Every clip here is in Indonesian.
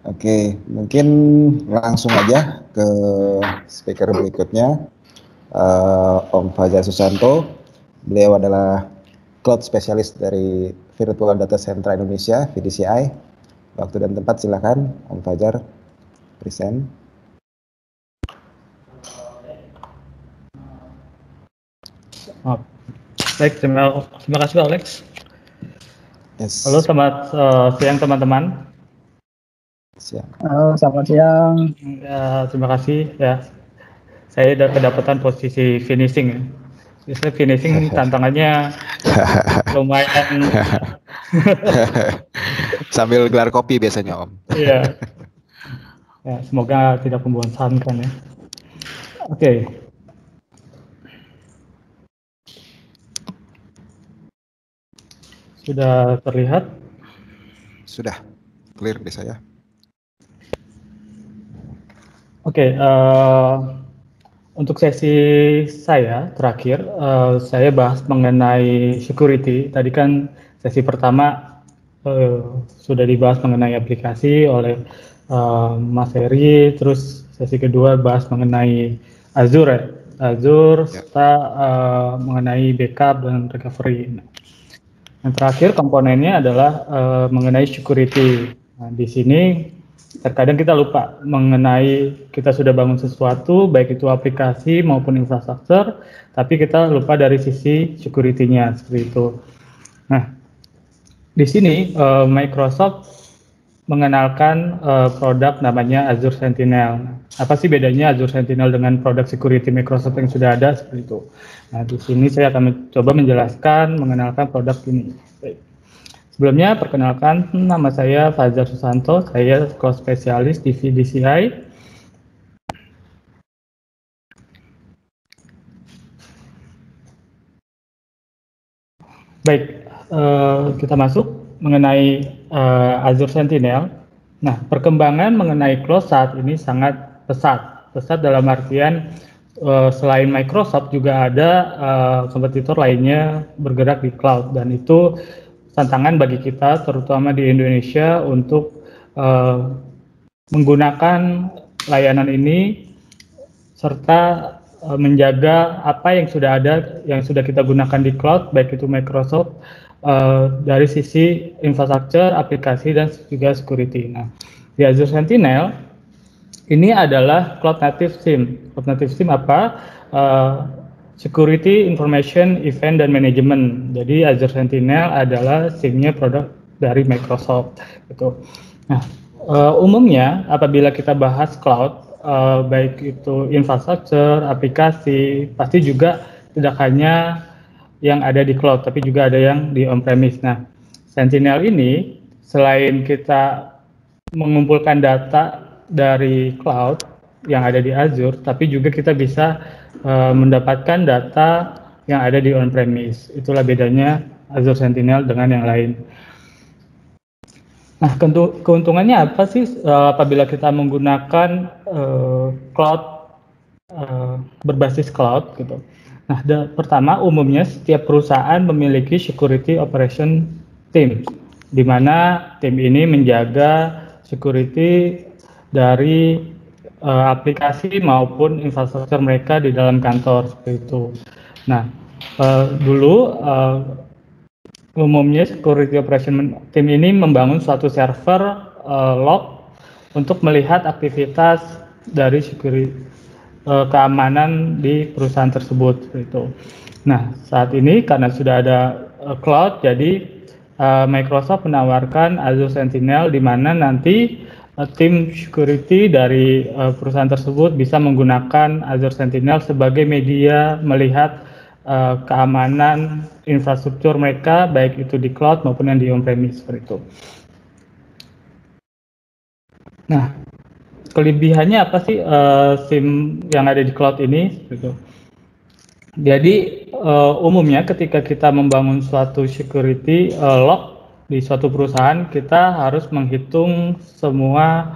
Oke, mungkin langsung aja ke speaker berikutnya, Om Fajar Susanto. Beliau adalah Cloud Specialist dari Virtual Data Center Indonesia, VDCI. Waktu dan tempat silakan, Om Fajar, present. Baik, terima kasih Alex. Yes. Halo, selamat siang teman-teman. Halo, selamat siang. Ya, terima kasih ya. Saya udah kedapatan posisi finishing. Biasanya finishing tantangannya lumayan. Sambil gelar kopi biasanya, Om. Iya. Ya, semoga tidak membosankan ya. Oke. Sudah terlihat? Sudah, clear di saya. Oke, untuk sesi saya terakhir, saya bahas mengenai security. Tadi kan sesi pertama sudah dibahas mengenai aplikasi oleh Mas Heri, terus sesi kedua bahas mengenai Azure, serta mengenai backup dan recovery. Yang terakhir komponennya adalah mengenai security. Nah, di sini terkadang kita lupa mengenai kita sudah bangun sesuatu, baik itu aplikasi maupun infrastruktur, tapi kita lupa dari sisi security-nya seperti itu. Nah, di sini Microsoft mengenalkan produk namanya Azure Sentinel. Apa sih bedanya Azure Sentinel dengan produk security Microsoft yang sudah ada seperti itu? Nah, di sini saya akan mencoba menjelaskan mengenalkan produk ini. Baik. Sebelumnya, perkenalkan, nama saya Fajar Susanto, saya Cloud Specialist di VDCI. Baik, kita masuk mengenai Azure Sentinel. Nah, perkembangan mengenai cloud saat ini sangat pesat. Pesat dalam artian selain Microsoft juga ada kompetitor lainnya bergerak di cloud, dan itu tantangan bagi kita, terutama di Indonesia, untuk menggunakan layanan ini serta menjaga apa yang sudah ada, yang sudah kita gunakan di cloud, baik itu Microsoft, dari sisi infrastruktur, aplikasi, dan juga security. Nah, di Azure Sentinel ini adalah Cloud Native SIEM. Cloud Native SIEM apa? Security, Information, Event, dan Management. Jadi Azure Sentinel adalah SIEM-nya produk dari Microsoft. Gitu. Nah, umumnya apabila kita bahas cloud, baik itu infrastruktur, aplikasi, pasti juga tidak hanya yang ada di cloud, tapi juga ada yang di on-premise. Nah, Sentinel ini selain kita mengumpulkan data dari cloud yang ada di Azure, tapi juga kita bisa mendapatkan data yang ada di on-premise. Itulah bedanya Azure Sentinel dengan yang lain. Nah, keuntungannya apa sih apabila kita menggunakan cloud berbasis cloud gitu? Nah, pertama, umumnya setiap perusahaan memiliki security operation team, di mana tim ini menjaga security dari aplikasi maupun infrastruktur mereka di dalam kantor seperti itu. Nah, dulu umumnya security operation team ini membangun suatu server log untuk melihat aktivitas dari security keamanan di perusahaan tersebut itu. Nah, saat ini karena sudah ada cloud, jadi Microsoft menawarkan Azure Sentinel, di mana nanti tim security dari perusahaan tersebut bisa menggunakan Azure Sentinel sebagai media melihat keamanan infrastruktur mereka, baik itu di cloud maupun yang di on-premise seperti itu. Nah, kelebihannya apa sih SIEM yang ada di cloud ini? Gitu. Jadi umumnya ketika kita membangun suatu security log di suatu perusahaan, kita harus menghitung semua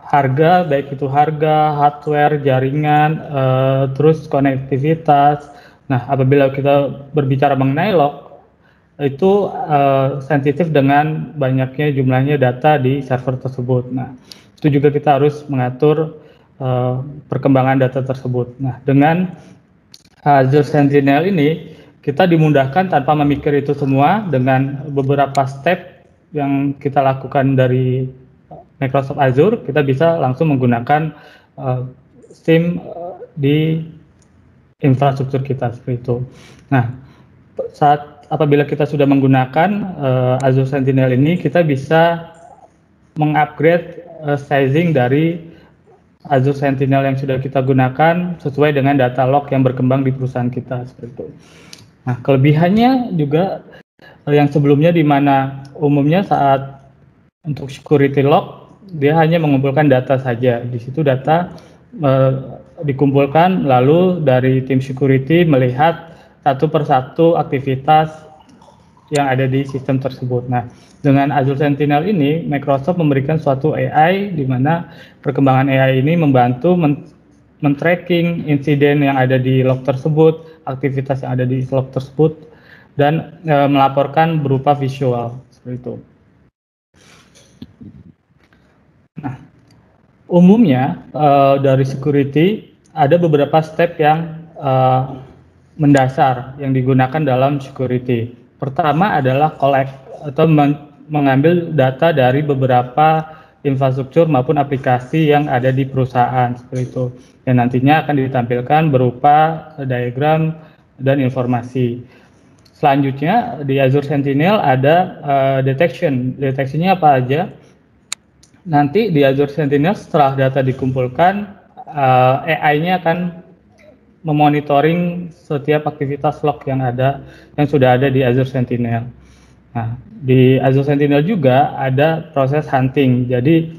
harga, baik itu harga, hardware, jaringan, terus konektivitas. Nah, apabila kita berbicara mengenai log, itu sensitif dengan banyaknya jumlahnya data di server tersebut. Nah, itu juga kita harus mengatur perkembangan data tersebut. Nah, dengan Azure Sentinel ini kita dimudahkan tanpa memikir itu semua dengan beberapa step yang kita lakukan dari Microsoft Azure. Kita bisa langsung menggunakan SIEM di infrastruktur kita seperti itu. Nah, apabila kita sudah menggunakan Azure Sentinel ini, kita bisa mengupgrade sizing dari Azure Sentinel yang sudah kita gunakan sesuai dengan data log yang berkembang di perusahaan kita seperti itu. Nah, kelebihannya juga yang sebelumnya di mana umumnya saat untuk security log dia hanya mengumpulkan data saja. Di situ data dikumpulkan, lalu dari tim security melihat satu persatu aktivitas yang ada di sistem tersebut. Nah, dengan Azure Sentinel ini, Microsoft memberikan suatu AI di mana perkembangan AI ini membantu men-tracking insiden yang ada di log tersebut, aktivitas yang ada di log tersebut, dan melaporkan berupa visual seperti itu. Nah, umumnya dari security ada beberapa step yang mendasar yang digunakan dalam security. Pertama adalah collect atau mengambil data dari beberapa infrastruktur maupun aplikasi yang ada di perusahaan seperti itu. Yang nantinya akan ditampilkan berupa diagram dan informasi. Selanjutnya di Azure Sentinel ada detection. Deteksinya apa aja? Nanti di Azure Sentinel setelah data dikumpulkan, AI-nya akan memonitoring setiap aktivitas log yang sudah ada di Azure Sentinel. Nah, di Azure Sentinel juga ada proses hunting. Jadi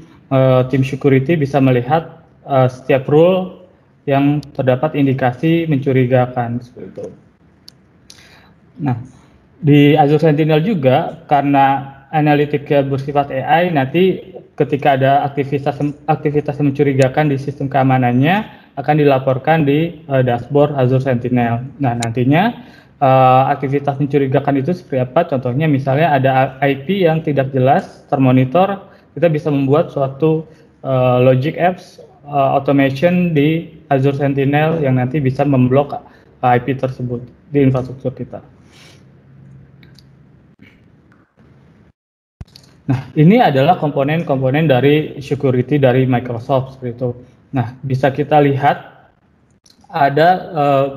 tim security bisa melihat setiap rule yang terdapat indikasi mencurigakan seperti itu. Nah, di Azure Sentinel juga karena analitiknya bersifat AI, nanti ketika ada aktivitas yang mencurigakan di sistem keamanannya akan dilaporkan di dashboard Azure Sentinel. Nah, nantinya aktivitas mencurigakan itu seperti apa? Contohnya misalnya ada IP yang tidak jelas termonitor, kita bisa membuat suatu logic apps automation di Azure Sentinel yang nanti bisa memblok IP tersebut di infrastruktur kita. Nah, ini adalah komponen-komponen dari security dari Microsoft seperti itu. Nah, bisa kita lihat ada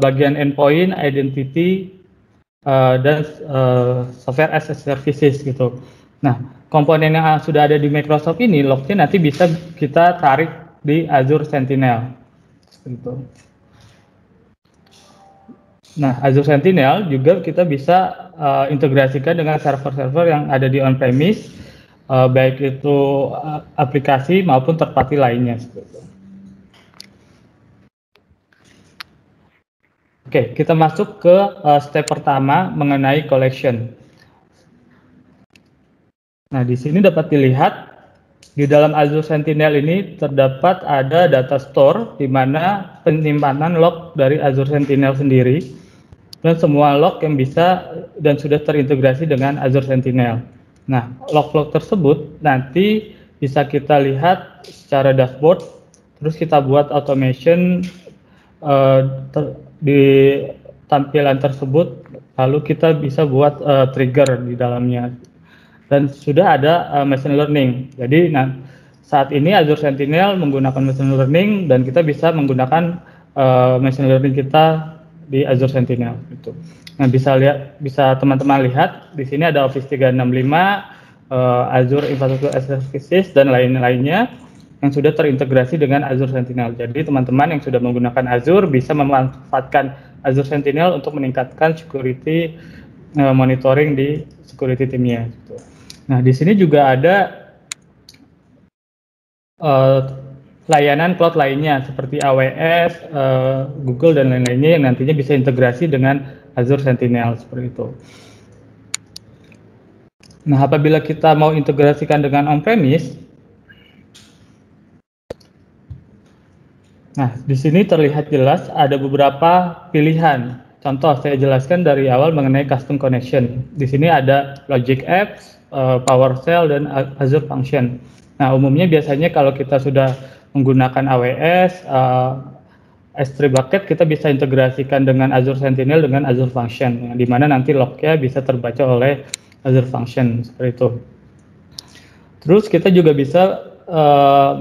bagian endpoint, identity, dan software as a services gitu. Nah, komponen yang sudah ada di Microsoft ini, lognya nanti bisa kita tarik di Azure Sentinel. Seperti itu. Nah, Azure Sentinel juga kita bisa integrasikan dengan server-server yang ada di on-premise, baik itu aplikasi maupun third party lainnya. Oke, kita masuk ke step pertama mengenai collection. Nah, di sini dapat dilihat di dalam Azure Sentinel ini terdapat ada data store di mana penyimpanan log dari Azure Sentinel sendiri dan semua log yang bisa dan sudah terintegrasi dengan Azure Sentinel. Nah, log-log tersebut nanti bisa kita lihat secara dashboard, terus kita buat automation di tampilan tersebut, lalu kita bisa buat trigger di dalamnya. Dan sudah ada machine learning. Jadi saat ini Azure Sentinel menggunakan machine learning dan kita bisa menggunakan machine learning kita di Azure Sentinel itu. Nah, bisa teman-teman lihat di sini ada Office 365, Azure Infrastructure as a Service dan lain-lainnya yang sudah terintegrasi dengan Azure Sentinel. Jadi teman-teman yang sudah menggunakan Azure bisa memanfaatkan Azure Sentinel untuk meningkatkan security monitoring di security timnya. Gitu. Nah, di sini juga ada layanan cloud lainnya seperti AWS, Google dan lain-lainnya yang nantinya bisa integrasi dengan Azure Sentinel seperti itu. Nah, apabila kita mau integrasikan dengan on-premise, nah di sini terlihat jelas ada beberapa pilihan. contoh saya jelaskan dari awal mengenai custom connection. Di sini ada Logic Apps, PowerShell, dan Azure Function. Nah, umumnya biasanya kalau kita sudah menggunakan AWS, S3 bucket, kita bisa integrasikan dengan Azure Sentinel dengan Azure Function, yang dimana nanti lognya bisa terbaca oleh Azure Function, seperti itu. Terus kita juga bisa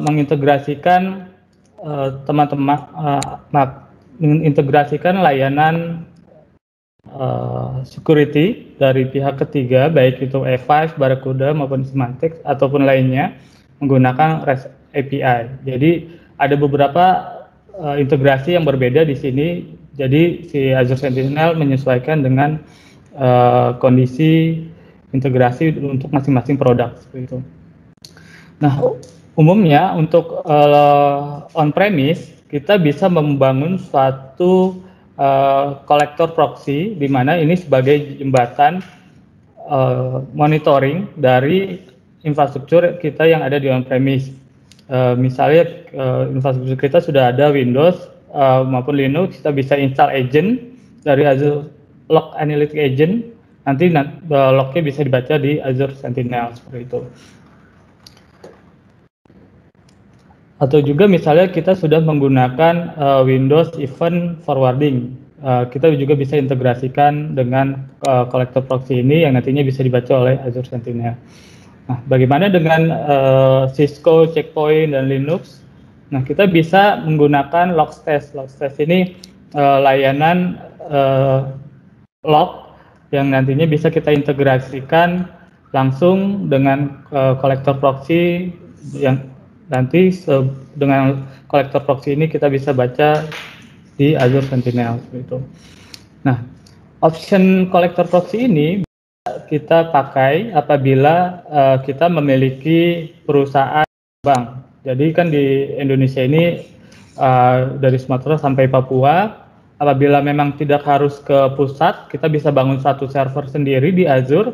mengintegrasikan mengintegrasikan layanan security dari pihak ketiga, baik itu F5, Barracuda maupun Symantec ataupun lainnya menggunakan REST API. Jadi ada beberapa integrasi yang berbeda di sini. Jadi si Azure Sentinel menyesuaikan dengan kondisi integrasi untuk masing-masing produk seperti itu. Nah, umumnya untuk on-premise kita bisa membangun suatu kolektor proxy, di mana ini sebagai jembatan monitoring dari infrastruktur kita yang ada di on-premise. Misalnya infrastruktur kita sudah ada Windows maupun Linux, kita bisa install agent dari Azure Log Analytics Agent, nanti lognya bisa dibaca di Azure Sentinel seperti itu. Atau juga misalnya kita sudah menggunakan Windows Event Forwarding, kita juga bisa integrasikan dengan kolektor proxy ini yang nantinya bisa dibaca oleh Azure Sentinel. Nah, bagaimana dengan Cisco, Checkpoint, dan Linux? Nah, kita bisa menggunakan Logstash. Logstash ini layanan log yang nantinya bisa kita integrasikan langsung dengan kolektor proxy yang nanti dengan kolektor proxy ini kita bisa baca di Azure Sentinel itu. Nah, option kolektor proxy ini kita pakai apabila kita memiliki perusahaan bank. Jadi kan di Indonesia ini dari Sumatera sampai Papua, apabila memang tidak harus ke pusat, kita bisa bangun satu server sendiri di Azure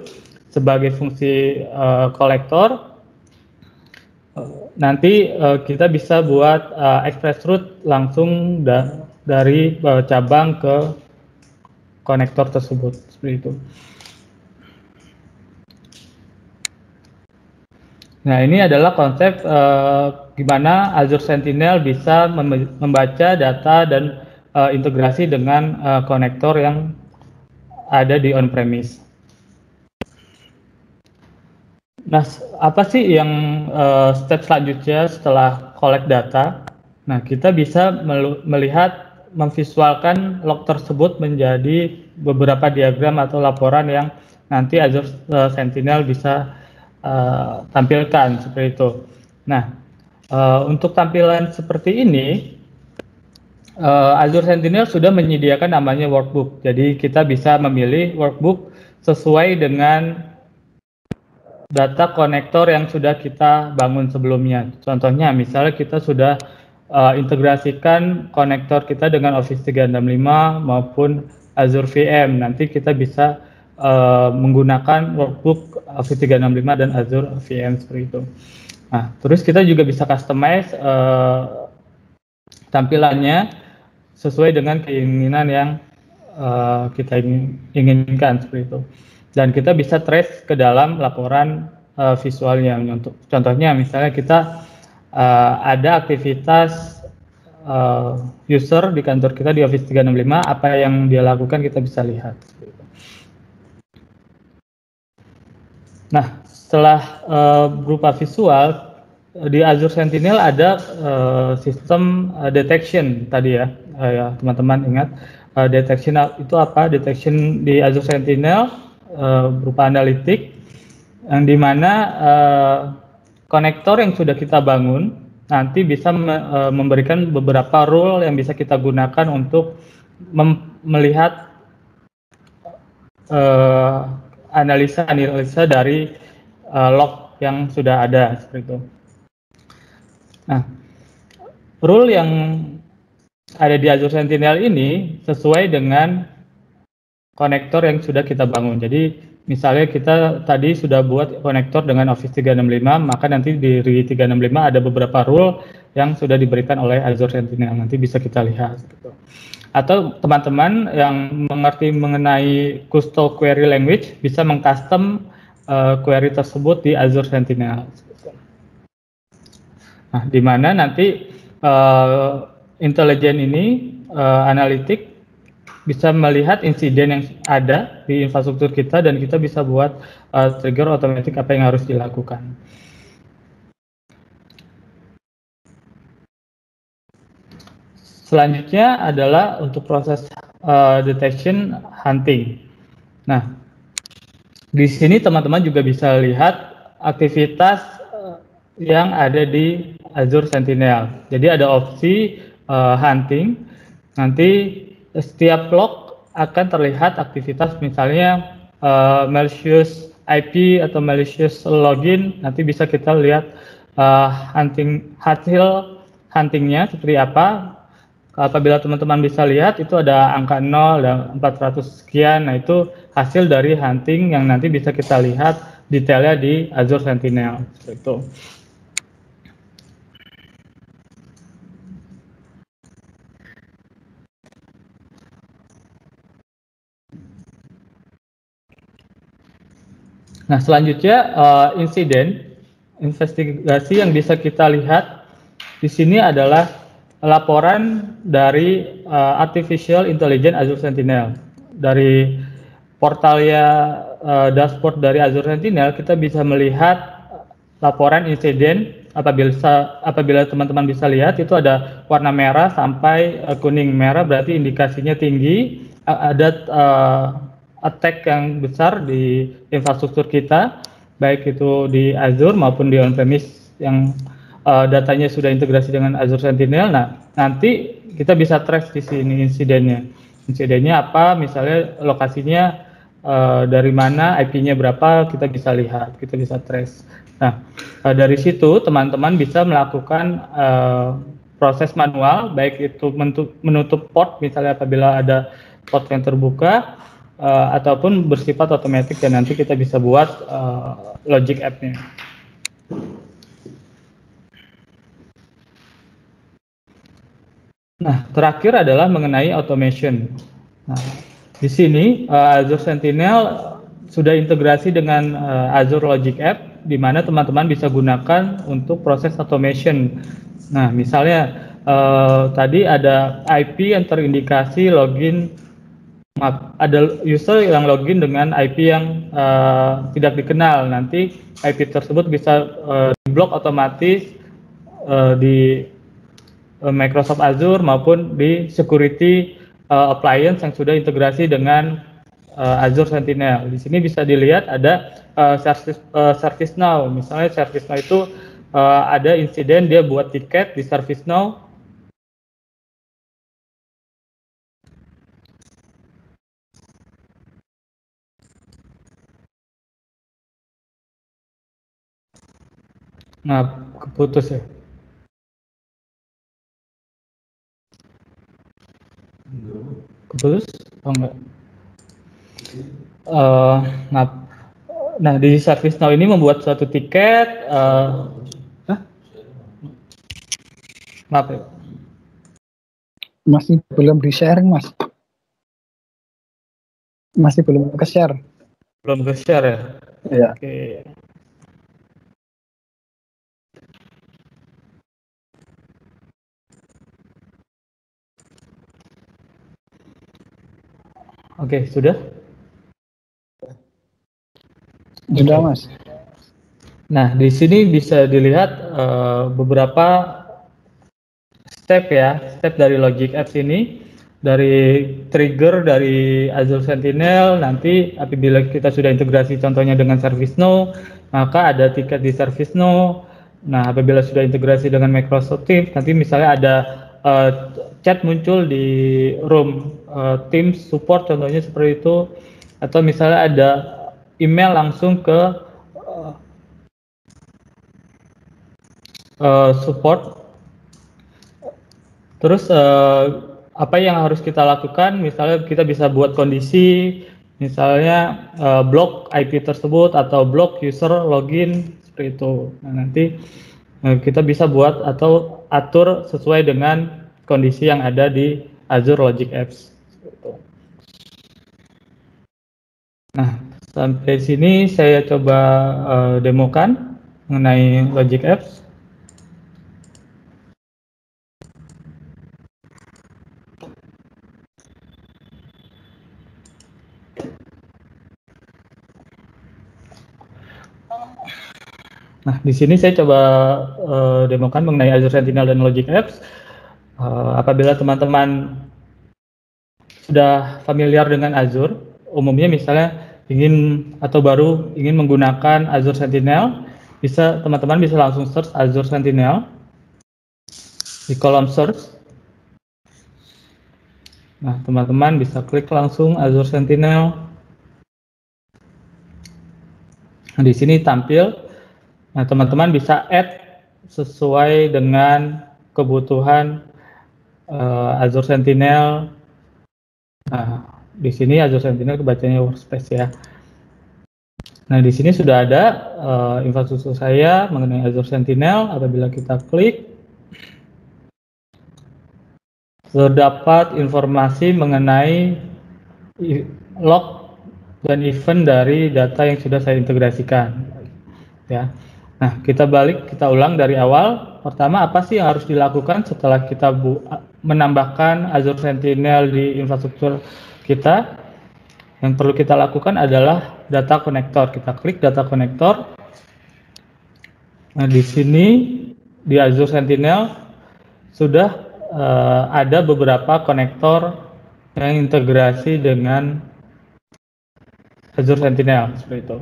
sebagai fungsi kolektor. Nanti kita bisa buat express route langsung dari cabang ke konektor tersebut, seperti itu. Nah, ini adalah konsep gimana Azure Sentinel bisa membaca data dan integrasi dengan konektor yang ada di on-premise. Nah, apa sih yang step selanjutnya setelah collect data? Nah, kita bisa melihat, memvisualkan log tersebut menjadi beberapa diagram atau laporan yang nanti Azure Sentinel bisa tampilkan seperti itu. Nah, untuk tampilan seperti ini, Azure Sentinel sudah menyediakan namanya workbook. Jadi kita bisa memilih workbook sesuai dengan data konektor yang sudah kita bangun sebelumnya. Contohnya, misalnya kita sudah integrasikan konektor kita dengan Office 365 maupun Azure VM. Nanti kita bisa menggunakan workbook Office 365 dan Azure VM seperti itu. Nah, terus kita juga bisa customize tampilannya sesuai dengan keinginan yang kita inginkan seperti itu. Dan kita bisa trace ke dalam laporan visualnya. Contohnya misalnya kita ada aktivitas user di kantor kita di Office 365, apa yang dia lakukan kita bisa lihat. Nah, setelah berupa visual, di Azure Sentinel ada sistem detection tadi ya, teman-teman ingat. Detection itu apa? Detection di Azure Sentinel berupa analitik, yang dimana konektor yang sudah kita bangun nanti bisa memberikan beberapa rule yang bisa kita gunakan untuk melihat analisa dari log yang sudah ada seperti itu. Nah, rule yang ada di Azure Sentinel ini sesuai dengan konektor yang sudah kita bangun. Jadi Misalnya kita tadi sudah buat konektor dengan Office 365, maka nanti di 365 ada beberapa rule yang sudah diberikan oleh Azure Sentinel, nanti bisa kita lihat. Gitu. Atau teman-teman yang mengerti mengenai Custom Query Language bisa mengcustom query tersebut di Azure Sentinel. Nah, di mana nanti intelijen ini, analitik, bisa melihat insiden yang ada di infrastruktur kita dan kita bisa buat trigger otomatis apa yang harus dilakukan. Selanjutnya adalah untuk proses detection hunting. Nah, di sini teman-teman juga bisa lihat aktivitas yang ada di Azure Sentinel. Jadi ada opsi hunting. Nanti setiap log akan terlihat aktivitas, misalnya malicious IP atau malicious login. Nanti bisa kita lihat hasil huntingnya seperti apa. Apabila teman-teman bisa lihat, itu ada angka 0 dan 400 sekian. Nah, itu hasil dari hunting yang nanti bisa kita lihat detailnya di Azure Sentinel. Itu. Nah, selanjutnya insiden, investigasi yang bisa kita lihat di sini adalah laporan dari Artificial Intelligence Azure Sentinel. Dari portalnya dashboard dari Azure Sentinel, kita bisa melihat laporan insiden. Apabila teman-teman bisa lihat, itu ada warna merah sampai kuning. Merah berarti indikasinya tinggi, ada attack yang besar di infrastruktur kita, baik itu di Azure maupun di on-premise yang datanya sudah integrasi dengan Azure Sentinel. Nah, nanti kita bisa trace di sini insidennya. Insidennya apa? Misalnya lokasinya dari mana, IP-nya berapa, kita bisa lihat, kita bisa trace. Nah, dari situ teman-teman bisa melakukan proses manual, baik itu menutup port, misalnya apabila ada port yang terbuka, ataupun bersifat otomatis, dan nanti kita bisa buat logic app-nya. Nah, terakhir adalah mengenai automation. Nah, di sini Azure Sentinel sudah integrasi dengan Azure Logic App, di mana teman-teman bisa gunakan untuk proses automation. Nah, misalnya tadi ada IP yang terindikasi login, ada user yang login dengan IP yang tidak dikenal. Nanti IP tersebut bisa diblok otomatis di Microsoft Azure maupun di security appliance yang sudah integrasi dengan Azure Sentinel. Di sini bisa dilihat ada ServiceNow. Misalnya ServiceNow itu ada insiden dia buat tiket di ServiceNow. Nah, keputus ya. Keputus? Oh enggak. Nah, di ServiceNow ini membuat suatu tiket. Maaf ya. Masih belum di-sharing, Mas. Masih belum ke-share. Belum ke-share ya? Iya. Oke. Oke, sudah? Sudah, Mas. Nah, di sini bisa dilihat beberapa step ya, step dari Logic Apps ini. Dari trigger dari Azure Sentinel, nanti apabila kita sudah integrasi contohnya dengan ServiceNow, maka ada tiket di ServiceNow. Nah, apabila sudah integrasi dengan Microsoft Teams, nanti misalnya ada chat muncul di room Teams support, contohnya seperti itu. Atau misalnya ada email langsung ke support. Terus apa yang harus kita lakukan? Misalnya kita bisa buat kondisi misalnya blok IP tersebut atau blok user login seperti itu. Nah, nanti kita bisa buat atau atur sesuai dengan kondisi yang ada di Azure Logic Apps. Nah, sampai sini saya coba demokan mengenai Logic Apps. Nah, di sini saya coba demokan mengenai Azure Sentinel dan Logic Apps. Apabila teman-teman sudah familiar dengan Azure, umumnya misalnya ingin atau baru ingin menggunakan Azure Sentinel, teman-teman bisa langsung search Azure Sentinel di kolom search. Nah, teman-teman bisa klik langsung Azure Sentinel. Nah, di sini tampil. Nah, teman-teman bisa add sesuai dengan kebutuhan Azure Sentinel. Nah, di sini Azure Sentinel kebacanya workspace ya. Nah, di sini sudah ada infrastruktur saya mengenai Azure Sentinel. Apabila kita klik, terdapat informasi mengenai log dan event dari data yang sudah saya integrasikan. Ya. Nah, kita ulang dari awal. Pertama, apa sih yang harus dilakukan setelah kita menambahkan Azure Sentinel di infrastruktur kita? Yang perlu kita lakukan adalah data connector. Kita klik data connector. Nah, di sini di Azure Sentinel sudah ada beberapa konektor yang integrasi dengan Azure Sentinel seperti itu.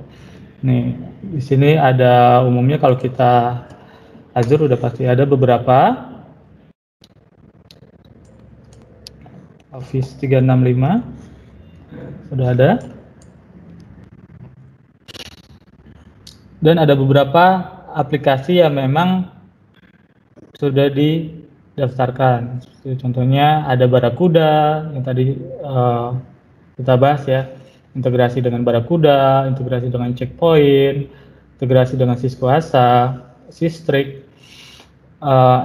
Nih, di sini ada umumnya kalau kita Azure udah pasti ada beberapa. Office 365 sudah ada. Dan ada beberapa aplikasi yang memang sudah didaftarkan. Contohnya ada Barracuda yang tadi kita bahas ya. Integrasi dengan Barracuda, integrasi dengan Checkpoint, integrasi dengan Cisco ASA, Sistrix,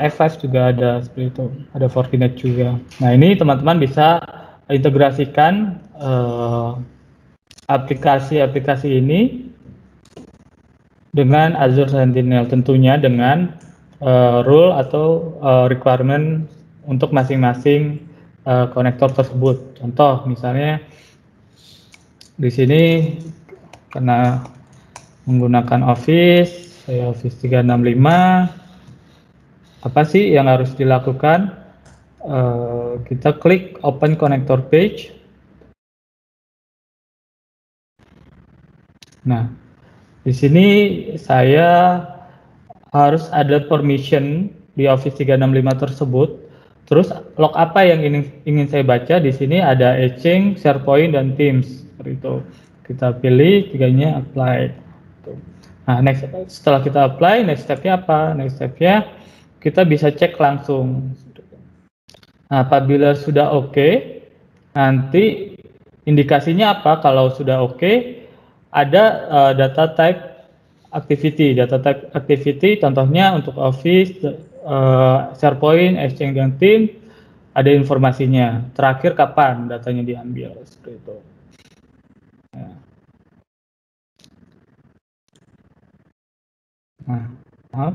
F5 juga ada seperti itu, ada Fortinet juga. Nah, ini teman-teman bisa integrasikan aplikasi-aplikasi ini dengan Azure Sentinel, tentunya dengan rule atau requirement untuk masing-masing konektor tersebut. Contoh misalnya di sini karena menggunakan Office, saya Office 365, apa sih yang harus dilakukan? Kita klik Open Connector Page. Nah, di sini saya harus ada permission di Office 365 tersebut. Terus log apa yang ingin saya baca? Di sini ada Exchange, SharePoint, dan Teams. Seperti itu. Kita pilih tiganya apply. Nah, setelah kita apply, next step-nya apa? Next step-nya kita bisa cek langsung. Nah, apabila sudah oke, nanti indikasinya apa? Kalau sudah oke, ada data type activity. Data type activity contohnya untuk Office, SharePoint, Exchange, dan Teams ada informasinya. Terakhir kapan datanya diambil, seperti itu. Nah, maaf.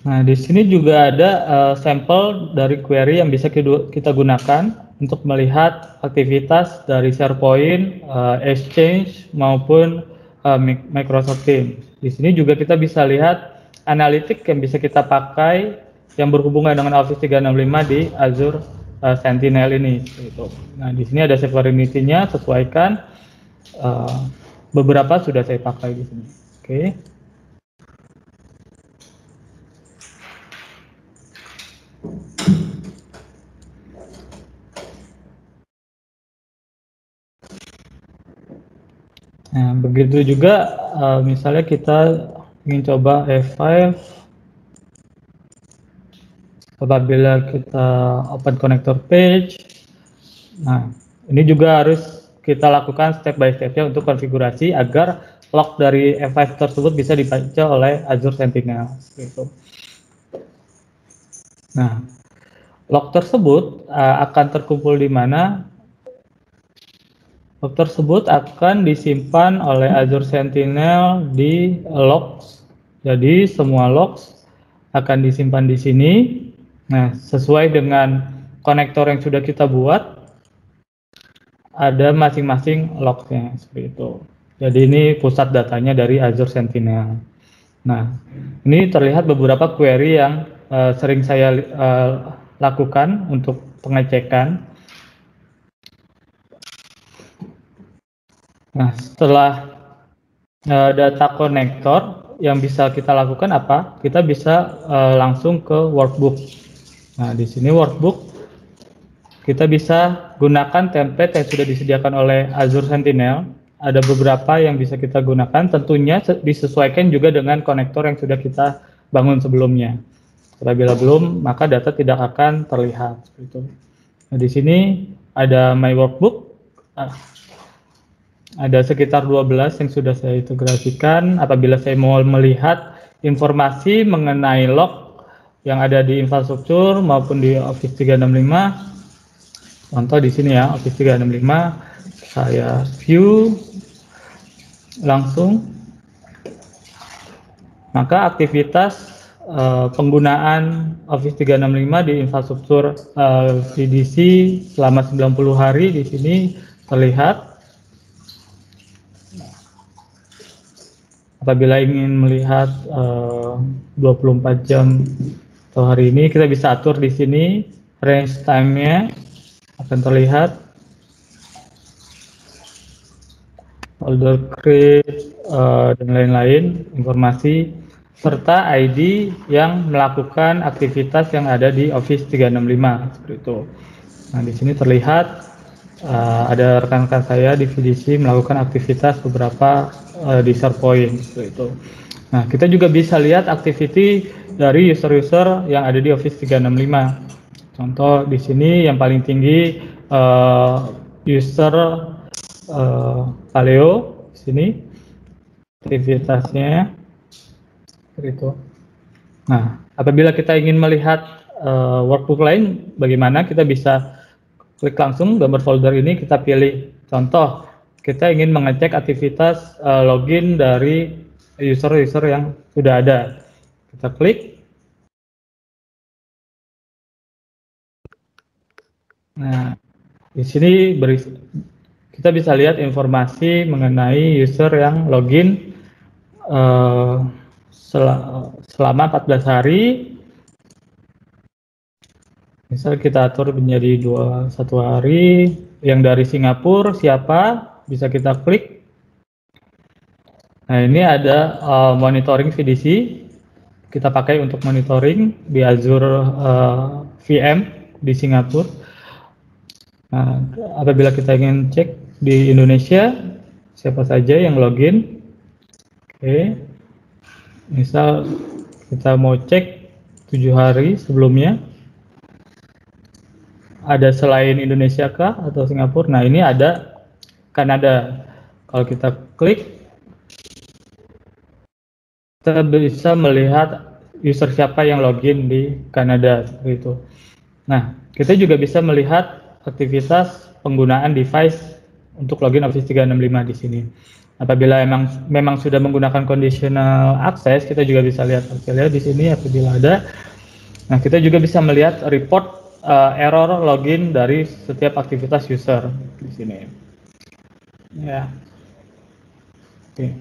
Nah, di sini juga ada sampel dari query yang bisa kita gunakan untuk melihat aktivitas dari SharePoint, Exchange, maupun Microsoft Teams. Di sini juga kita bisa lihat analitik yang bisa kita pakai yang berhubungan dengan Office 365 di Azure Sentinel ini. Nah, di sini ada sovereignty-nya, sesuaikan. Beberapa sudah saya pakai di sini. Oke. Nah, begitu juga misalnya kita ingin coba F5. apabila kita open connector page. Nah, ini juga harus kita lakukan step by step-nya untuk konfigurasi agar log dari F5 tersebut bisa dibaca oleh Azure Sentinel. Gitu. Nah, log tersebut akan terkumpul di mana? Log tersebut akan disimpan oleh Azure Sentinel di logs. Jadi semua logs akan disimpan di sini. Nah, sesuai dengan konektor yang sudah kita buat, ada masing-masing lognya seperti itu. Jadi ini pusat datanya dari Azure Sentinel. Nah, ini terlihat beberapa query yang sering saya lakukan untuk pengecekan. Nah, setelah data konektor yang bisa kita lakukan apa? Kita bisa langsung ke workbook. Nah, di sini workbook kita bisa gunakan template yang sudah disediakan oleh Azure Sentinel. Ada beberapa yang bisa kita gunakan, tentunya disesuaikan juga dengan konektor yang sudah kita bangun sebelumnya. Apabila belum, maka data tidak akan terlihat. Nah, di sini ada My Workbook. Ada sekitar 12 yang sudah saya integrasikan. Apabila saya mau melihat informasi mengenai log yang ada di infrastruktur maupun di Office 365, contoh di sini ya, Office 365, saya view langsung, maka aktivitas penggunaan Office 365 di infrastruktur VDC selama 90 hari di sini terlihat. Apabila ingin melihat 24 jam atau hari ini, kita bisa atur di sini range time-nya akan terlihat, folder create dan lain-lain informasi serta ID yang melakukan aktivitas yang ada di Office 365 seperti itu. Nah, di sini terlihat ada rekan-rekan saya di VDC melakukan aktivitas beberapa di SharePoint seperti itu. Nah, kita juga bisa lihat activity dari user-user yang ada di Office 365. Contoh di sini yang paling tinggi user Paleo di sini aktivitasnya seperti itu. Nah, apabila kita ingin melihat workbook lain, bagaimana kita bisa klik langsung gambar folder ini, kita pilih contoh, kita ingin mengecek aktivitas login dari user-user yang sudah ada. Kita klik. Nah, di sini kita bisa lihat informasi mengenai user yang login selama 14 hari. Misal kita atur menjadi 21 hari, yang dari Singapura siapa, bisa kita klik. Nah, ini ada monitoring VDC, kita pakai untuk monitoring di Azure VM di Singapura. Nah, apabila kita ingin cek di Indonesia, siapa saja yang login. Oke, misal kita mau cek 7 hari sebelumnya, ada selain Indonesia kah atau Singapura? Nah, ini ada Kanada. Kalau kita klik, kita bisa melihat user siapa yang login di Kanada seperti itu. Nah, kita juga bisa melihat aktivitas penggunaan device untuk login Office 365 di sini. Apabila memang sudah menggunakan conditional access, kita juga bisa lihat di sini apabila ada. Nah, kita juga bisa melihat report error login dari setiap aktivitas user di sini. Ya. Oke.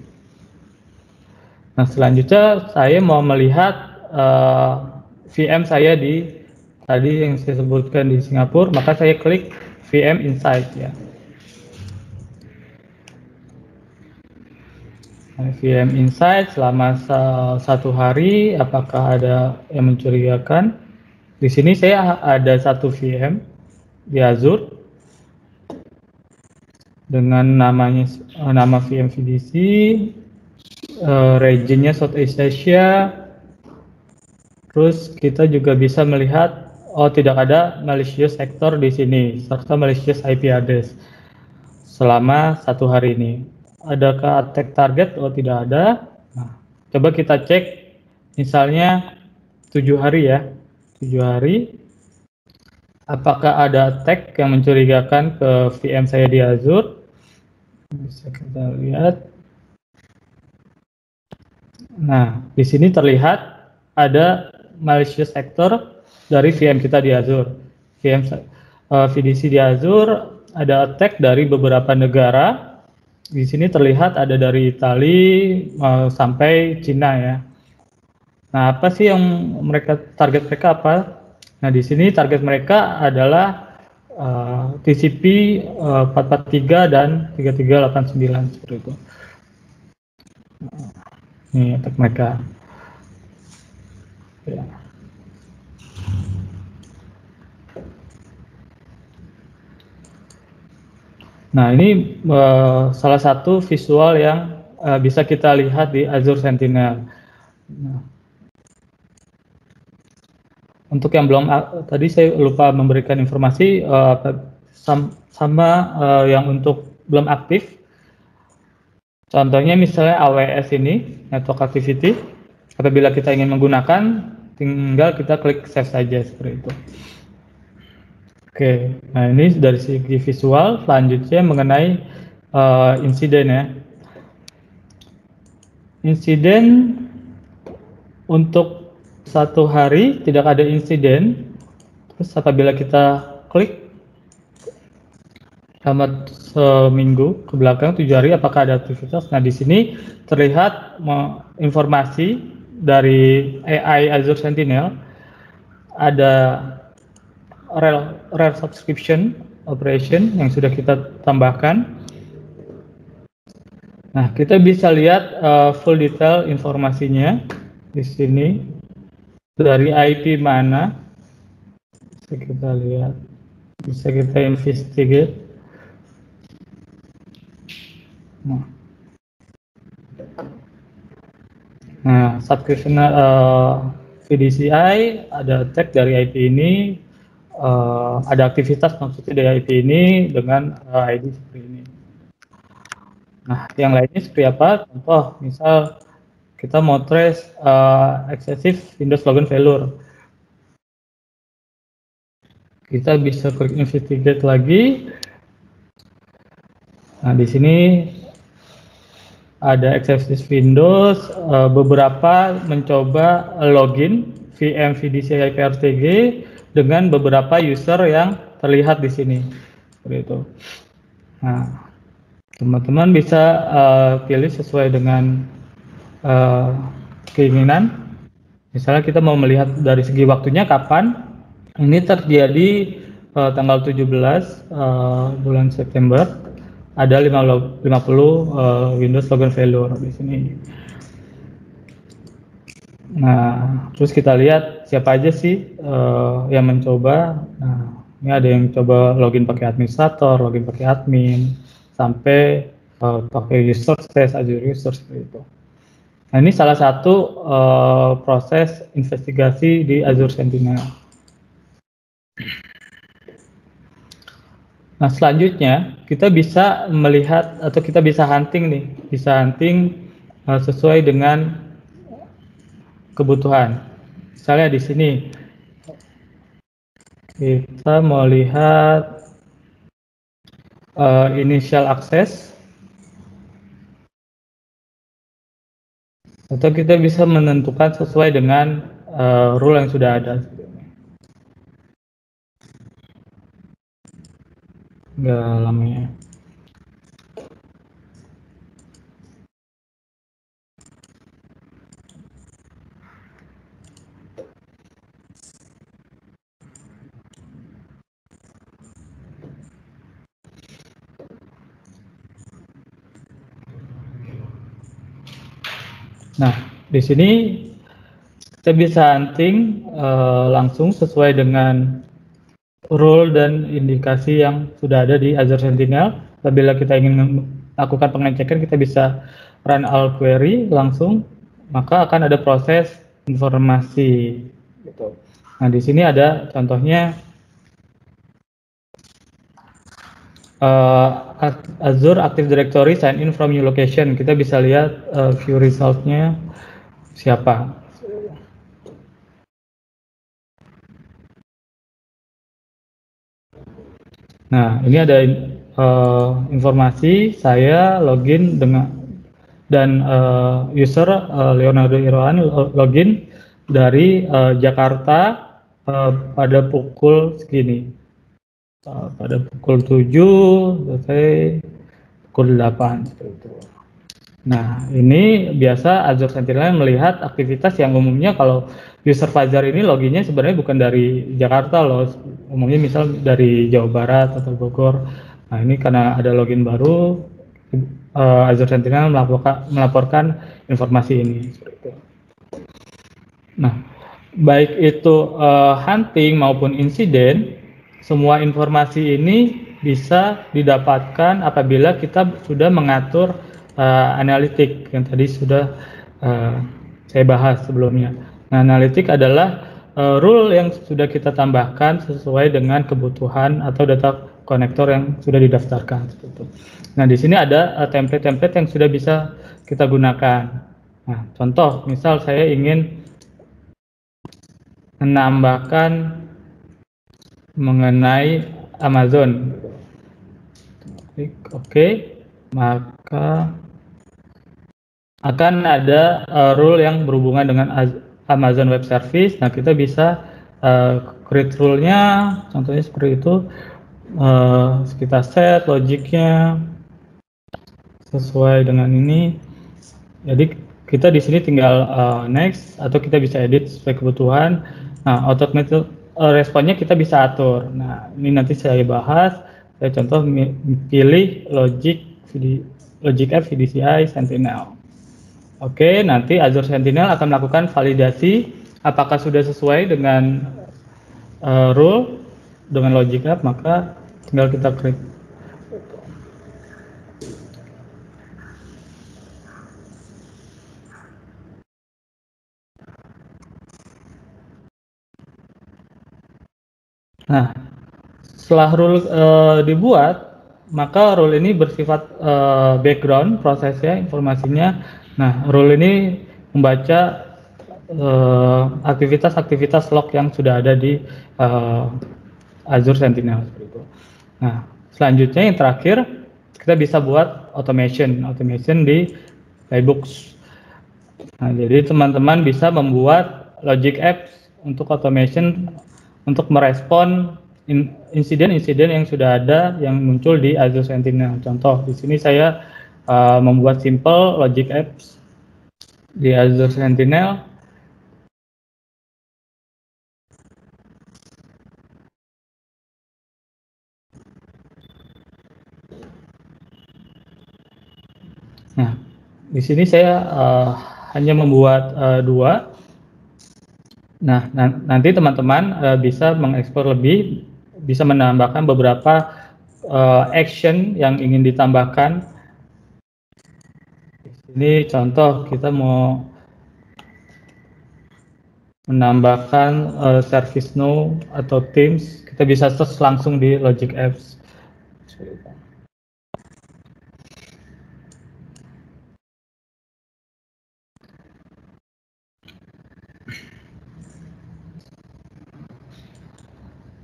Nah, selanjutnya saya mau melihat VM saya di tadi yang saya sebutkan di Singapura, maka saya klik VM Insight ya. Nah, VM Insight selama 1 hari, apakah ada yang mencurigakan? Di sini saya ada 1 VM di Azure dengan nama VM VDC, regionnya Southeast Asia, Terus kita juga bisa melihat, oh tidak ada malicious actor di sini, serta malicious IP address selama 1 hari ini. Adakah attack target? Oh tidak ada. Nah, coba kita cek, misalnya 7 hari ya, 7 hari. Apakah ada attack yang mencurigakan ke VM saya di Azure? Bisa kita lihat. Nah, di sini terlihat ada malicious actor dari VM kita di Azure. VDC di Azure ada attack dari beberapa negara. Di sini terlihat ada dari Italia sampai Cina ya. Nah, apa sih yang target mereka apa? Nah, di sini target mereka adalah TCP 443 dan 3389 seperti itu. Ini attack mereka. Ya. Nah, ini salah satu visual yang bisa kita lihat di Azure Sentinel. Nah, untuk yang belum, tadi saya lupa memberikan informasi sama yang untuk belum aktif. Contohnya misalnya AWS ini, Network Activity. Apabila kita ingin menggunakan, tinggal kita klik save saja seperti itu. Oke, nah ini dari segi visual. Selanjutnya mengenai insiden ya. Insiden untuk 1 hari tidak ada insiden. Terus apabila kita klik selama seminggu ke belakang 7 hari apakah ada aktivitas. Nah, di sini terlihat informasi dari AI Azure Sentinel, ada rare subscription operation yang sudah kita tambahkan. Nah, kita bisa lihat full detail informasinya di sini, dari IP mana bisa kita lihat, bisa kita investigate. Nah, subscription VDCI ada tag dari IP ini, ada aktivitas maksudnya dari IP ini dengan ID seperti ini. Nah, yang lainnya seperti apa? Contoh, misal kita mau trace excessive Windows login failure. Kita bisa klik investigate lagi. Nah, di sini ada excessive Windows, beberapa mencoba login VM VDCI PRTG dengan beberapa user yang terlihat di sini. Seperti itu. Nah, teman-teman bisa pilih sesuai dengan keinginan. Misalnya kita mau melihat dari segi waktunya kapan. Ini terjadi tanggal 17 bulan September. Ada 50 Windows login failure di sini. Nah, terus kita lihat siapa aja sih yang mencoba. Nah, ini ada yang coba login pakai administrator, login pakai admin, sampai pakai user test, Azure user seperti itu. Nah, ini salah satu proses investigasi di Azure Sentinel. Nah, selanjutnya kita bisa melihat atau kita bisa hunting nih, bisa hunting sesuai dengan kebutuhan. Misalnya di sini kita mau lihat initial access, atau kita bisa menentukan sesuai dengan rule yang sudah ada. Nggak lama ya. Nah, di sini kita bisa hunting langsung sesuai dengan rule dan indikasi yang sudah ada di Azure Sentinel. Apabila kita ingin melakukan pengecekan, kita bisa run all query langsung, maka akan ada proses informasi gitu. Nah, di sini ada contohnya Azure Active Directory sign in from new location. Kita bisa lihat view resultnya siapa. Nah, ini ada informasi saya login dengan dan user Leonardo Irawan login dari Jakarta pada pukul segini. Pada pukul 7 selesai pukul 8 seperti itu. Nah, ini biasa Azure Sentinel melihat aktivitas yang umumnya kalau user Fajar ini loginnya sebenarnya bukan dari Jakarta loh, umumnya misal dari Jawa Barat atau Bogor. Nah, ini karena ada login baru, Azure Sentinel melaporkan informasi ini. Seperti itu. Nah, baik itu hunting maupun insiden, semua informasi ini bisa didapatkan apabila kita sudah mengatur analitik yang tadi sudah saya bahas sebelumnya. Nah, analitik adalah rule yang sudah kita tambahkan sesuai dengan kebutuhan atau data konektor yang sudah didaftarkan. Nah, di sini ada template-template yang sudah bisa kita gunakan. Nah, contoh, misal saya ingin menambahkan mengenai Amazon. Klik OK, maka akan ada rule yang berhubungan dengan Amazon Web Service. Nah, kita bisa create rule-nya, contohnya seperti itu. Kita set logiknya sesuai dengan ini. Jadi kita di sini tinggal next atau kita bisa edit sesuai kebutuhan. Nah, automated responnya kita bisa atur. Nah, ini nanti saya bahas. Saya contoh pilih logic app VDCI Sentinel. Oke, nanti Azure Sentinel akan melakukan validasi apakah sudah sesuai dengan rule dengan logic app, maka tinggal kita klik. Nah, setelah rule dibuat, maka rule ini bersifat background prosesnya, informasinya. Nah, rule ini membaca aktivitas-aktivitas log yang sudah ada di Azure Sentinel. Nah, selanjutnya yang terakhir, kita bisa buat automation di Playbooks. Nah, jadi teman-teman bisa membuat logic apps untuk automation untuk merespon insiden-insiden yang sudah ada yang muncul di Azure Sentinel. Contoh, di sini saya membuat simple logic apps di Azure Sentinel. Nah, di sini saya hanya membuat dua. Nah, nanti teman-teman bisa mengekspor lebih, bisa menambahkan beberapa action yang ingin ditambahkan. Ini contoh kita mau menambahkan service now atau Teams, kita bisa search langsung di Logic Apps.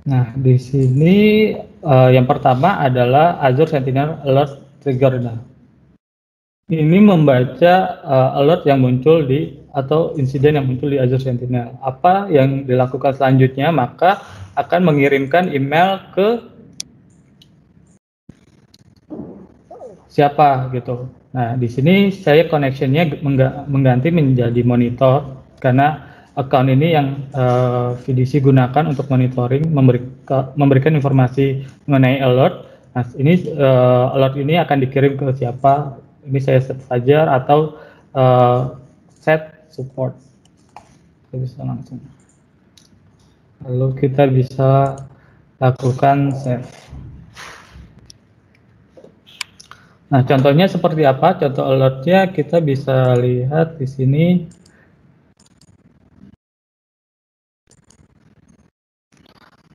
Nah, di sini yang pertama adalah Azure Sentinel Alert Trigger. Nah, ini membaca alert yang muncul atau insiden yang muncul di Azure Sentinel. Apa yang dilakukan selanjutnya, maka akan mengirimkan email ke siapa gitu. Nah, di sini saya connection-nya mengganti menjadi monitor karena account ini yang VDC gunakan untuk monitoring, memberikan informasi mengenai alert. Nah, ini alert ini akan dikirim ke siapa? Ini saya set saja atau set support. Kita bisa langsung. Lalu kita bisa lakukan save. Nah, contohnya seperti apa? Contoh alertnya kita bisa lihat di sini.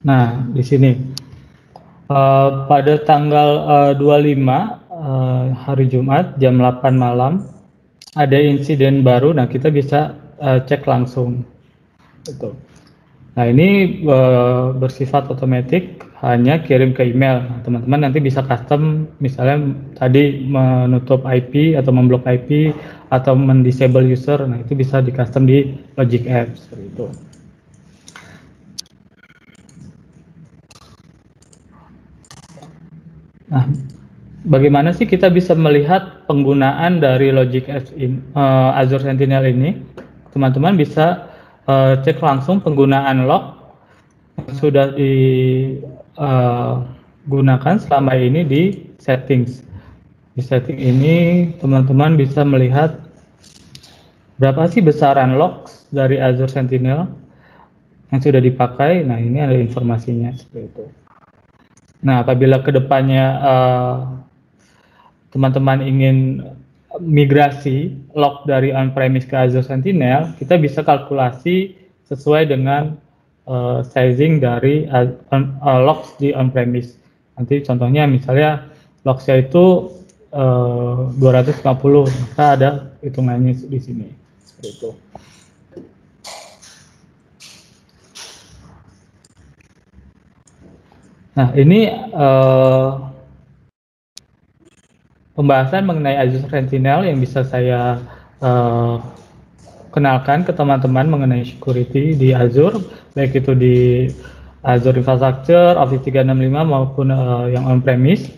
Nah, di sini pada tanggal 25 hari Jumat jam 8 malam ada insiden baru. Nah, kita bisa cek langsung. Gitu. Nah, ini bersifat otomatis, hanya kirim ke email. Nah, teman-teman nanti bisa custom, misalnya tadi menutup IP atau memblok IP atau mendisable user. Nah, itu bisa di custom di Logic Apps seperti itu. Nah, bagaimana sih kita bisa melihat penggunaan dari Logic Apps Azure Sentinel ini? Teman-teman bisa cek langsung penggunaan log yang sudah digunakan selama ini di settings. Di setting ini teman-teman bisa melihat berapa sih besaran logs dari Azure Sentinel yang sudah dipakai. Nah, ini ada informasinya seperti itu. Nah, apabila kedepannya teman-teman ingin migrasi log dari on-premise ke Azure Sentinel, kita bisa kalkulasi sesuai dengan sizing dari logs di on-premise. Nanti contohnya misalnya logsnya itu 250, maka ada hitungannya di sini. Seperti itu. Nah, ini pembahasan mengenai Azure Sentinel yang bisa saya kenalkan ke teman-teman mengenai security di Azure, baik itu di Azure Infrastructure, Office 365 maupun yang on-premise.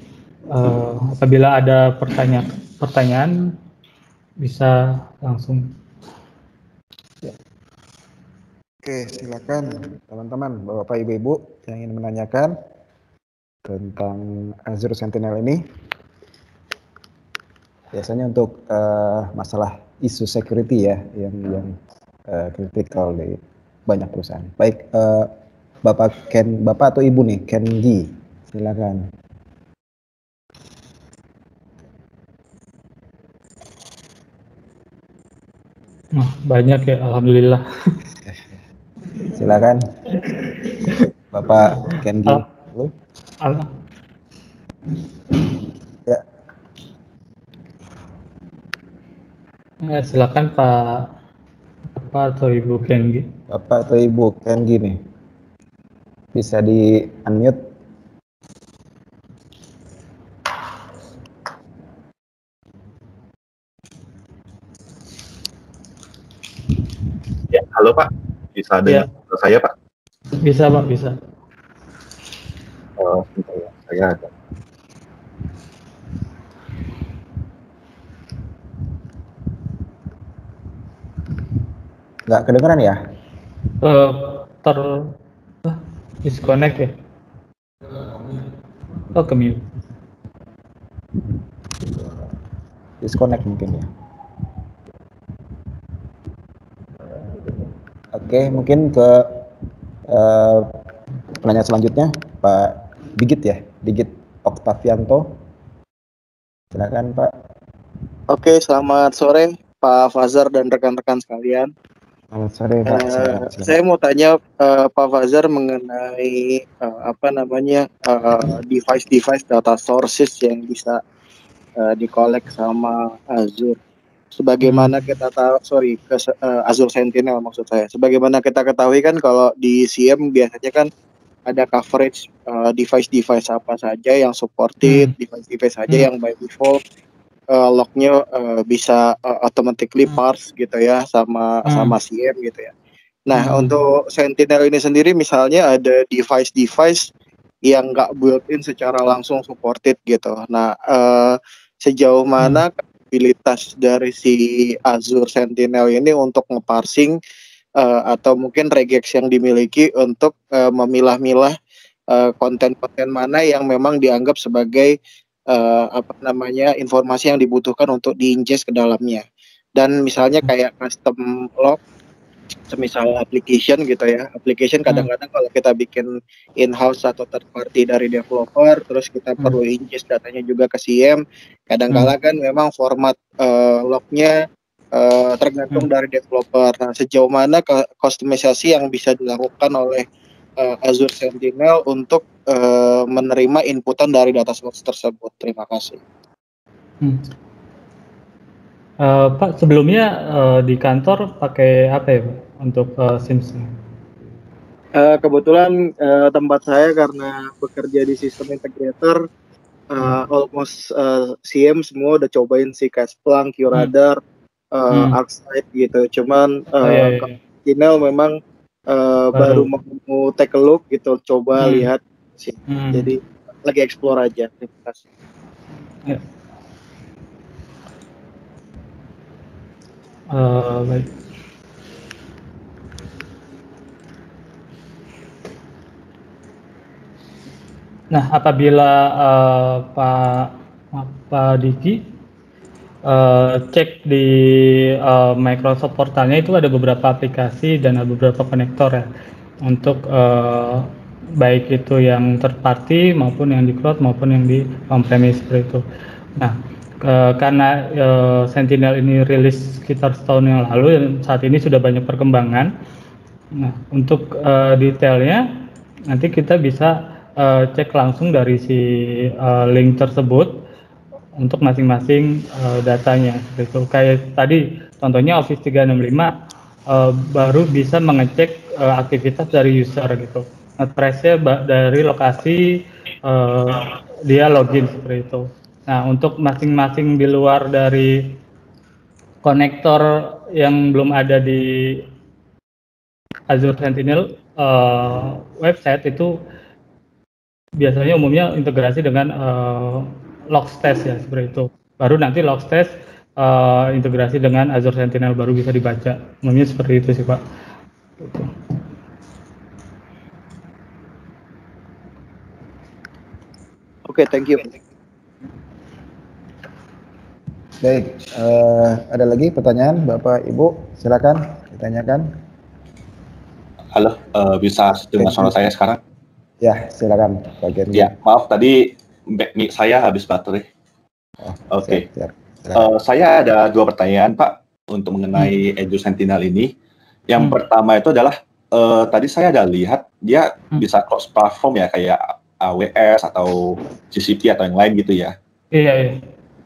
Apabila ada pertanyaan bisa langsung. Oke, silakan teman-teman, Bapak Ibu yang ingin menanyakan tentang Azure Sentinel ini. Biasanya untuk masalah isu security ya, yang kritikal di banyak perusahaan. Baik, Bapak atau Ibu nih, Kenji, silakan. Banyak ya, alhamdulillah. Silakan, Bapak Kenji. Ya. Ya, silakan Pak atau Ibu Kenji. Bapak atau Ibu Kenji nih, bisa di unmute. Ya, halo Pak, bisa dengar saya Pak? Bisa Pak, bisa. Oh, saya ada. Nggak kedengeran ya? Disconnect ya? Oh, ke mute. Disconnect mungkin ya. Oke, mungkin ke penanya selanjutnya, Pak Digit ya, Digit Oktavianto. Silakan Pak. Oke, selamat sore Pak Fazar dan rekan-rekan sekalian. Selamat sore Pak. Silakan. Saya mau tanya Pak Fazar mengenai device-device data sources yang bisa di-collect sama Azure. Sebagaimana kita tahu, Azure Sentinel maksud saya. Sebagaimana kita ketahui kan kalau di CM biasanya kan ada coverage device-device apa saja yang supported, device-device saja yang by default lognya bisa automatically parse gitu ya sama CM gitu ya. Nah, untuk Sentinel ini sendiri misalnya ada device-device yang nggak built-in secara langsung supported gitu. Nah, sejauh mana kapabilitas dari si Azure Sentinel ini untuk ngeparsing atau mungkin regex yang dimiliki untuk memilah-milah konten-konten mana yang memang dianggap sebagai informasi yang dibutuhkan untuk diingest ke dalamnya. Dan misalnya kayak custom log, semisal application gitu ya. Application kadang-kadang kalau kita bikin in-house atau third party dari developer, terus kita perlu ingest datanya juga ke CM. Kadang-kala kan memang format lognya tergantung dari developer. Nah, sejauh mana customisasi yang bisa dilakukan oleh Azure Sentinel untuk menerima inputan dari data source tersebut. Terima kasih. Pak, sebelumnya di kantor pakai apa ya Pak, untuk SIEMS? Kebetulan tempat saya karena bekerja di sistem integrator, almost SIEM semua udah cobain sih, kayak Splunk, QRadar, ArcSight gitu. Cuman Sentinel memang baru mau take a look gitu, coba lihat sih. Jadi lagi explore aja. Terima kasih. Ya. Baik. Nah, apabila Pak Diki cek di Microsoft portalnya itu ada beberapa aplikasi dan ada beberapa konektor ya untuk baik itu yang third party maupun yang di cloud maupun yang di on-premise seperti itu. Nah, karena Sentinel ini rilis sekitar setahun yang lalu dan saat ini sudah banyak perkembangan. Nah, untuk detailnya nanti kita bisa cek langsung dari si link tersebut untuk masing-masing datanya. Gitu. Kayak tadi contohnya Office 365 baru bisa mengecek aktivitas dari user gitu. Trace-nya dari lokasi dia login seperti itu. Nah, untuk masing-masing di luar dari konektor yang belum ada di Azure Sentinel website itu biasanya umumnya integrasi dengan Logstash ya seperti itu. Baru nanti Logstash integrasi dengan Azure Sentinel baru bisa dibaca. Umumnya seperti itu sih Pak. Gitu. Oke, thank you. Baik, ada lagi pertanyaan Bapak Ibu? Silakan ditanyakan. Halo, bisa dengar suara saya sekarang? Ya, silakan Pak Gendy. Ya, maaf tadi mic saya habis baterai. Oke. Saya ada 2 pertanyaan Pak untuk mengenai Azure Sentinel ini. Yang pertama itu adalah tadi saya ada lihat dia bisa cross platform ya, kayak AWS atau GCP atau yang lain gitu ya. Iya.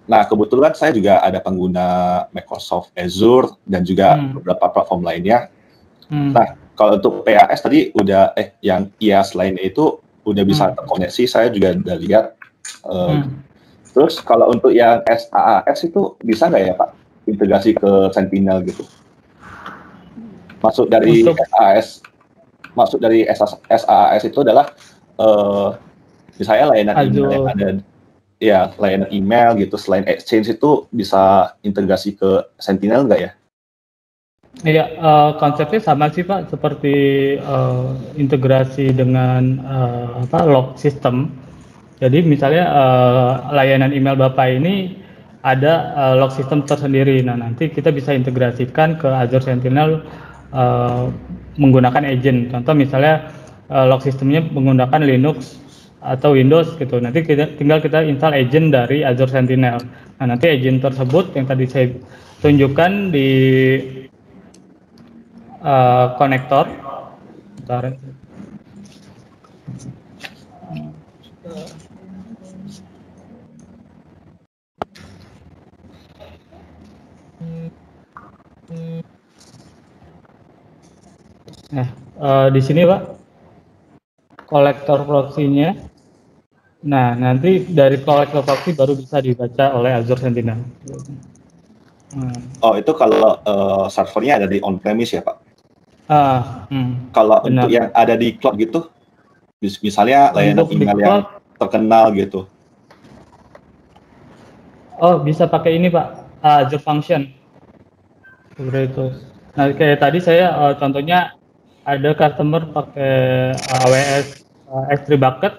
Nah, kebetulan saya juga ada pengguna Microsoft Azure dan juga beberapa platform lainnya. Nah, kalau untuk PAS tadi udah yang IaaS lainnya itu udah bisa terkoneksi, saya juga udah lihat. Terus kalau untuk yang SaaS itu bisa nggak ya Pak integrasi ke Sentinel gitu? Maksud dari SaaS itu adalah misalnya layanan email yang ada, ya layanan email gitu, selain Exchange itu bisa integrasi ke Sentinel nggak ya? Iya, konsepnya sama sih Pak, seperti integrasi dengan log system. Jadi misalnya layanan email Bapak ini ada log system tersendiri. Nah, nanti kita bisa integrasikan ke Azure Sentinel menggunakan agent. Contoh misalnya log systemnya menggunakan Linux atau Windows gitu. Nanti tinggal kita install agent dari Azure Sentinel. Nah, nanti agent tersebut yang tadi saya tunjukkan di konektor. Bentar. Nah, di sini Pak, kolektor proxy-nya. Nah, nanti dari kolektor proxy baru bisa dibaca oleh Azure Sentinel. Oh, itu kalau servernya ada di on-premise ya Pak? Kalau benar. untuk yang ada di cloud gitu, misalnya layanan email yang terkenal gitu. Oh, bisa pakai ini Pak, Azure Function. Seperti itu. Nah, kayak tadi saya contohnya ada customer pakai AWS S3 Bucket,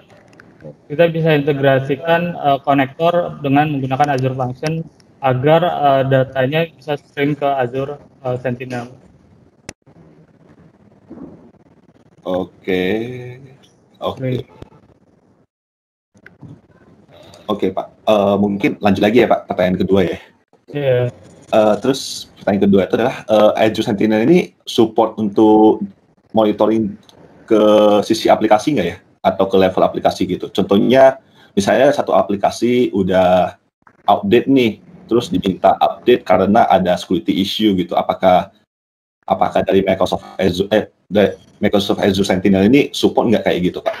kita bisa integrasikan konektor dengan menggunakan Azure Function agar datanya bisa stream ke Azure Sentinel. Oke Pak, mungkin lanjut lagi ya Pak, pertanyaan kedua ya. Iya. Terus pertanyaan kedua itu adalah Azure Sentinel ini support untuk monitoring ke sisi aplikasi nggak ya? Atau ke level aplikasi gitu. Contohnya, misalnya satu aplikasi udah update nih, terus diminta update karena ada security issue gitu. Apakah dari Microsoft Azure Sentinel ini support nggak kayak gitu, Pak?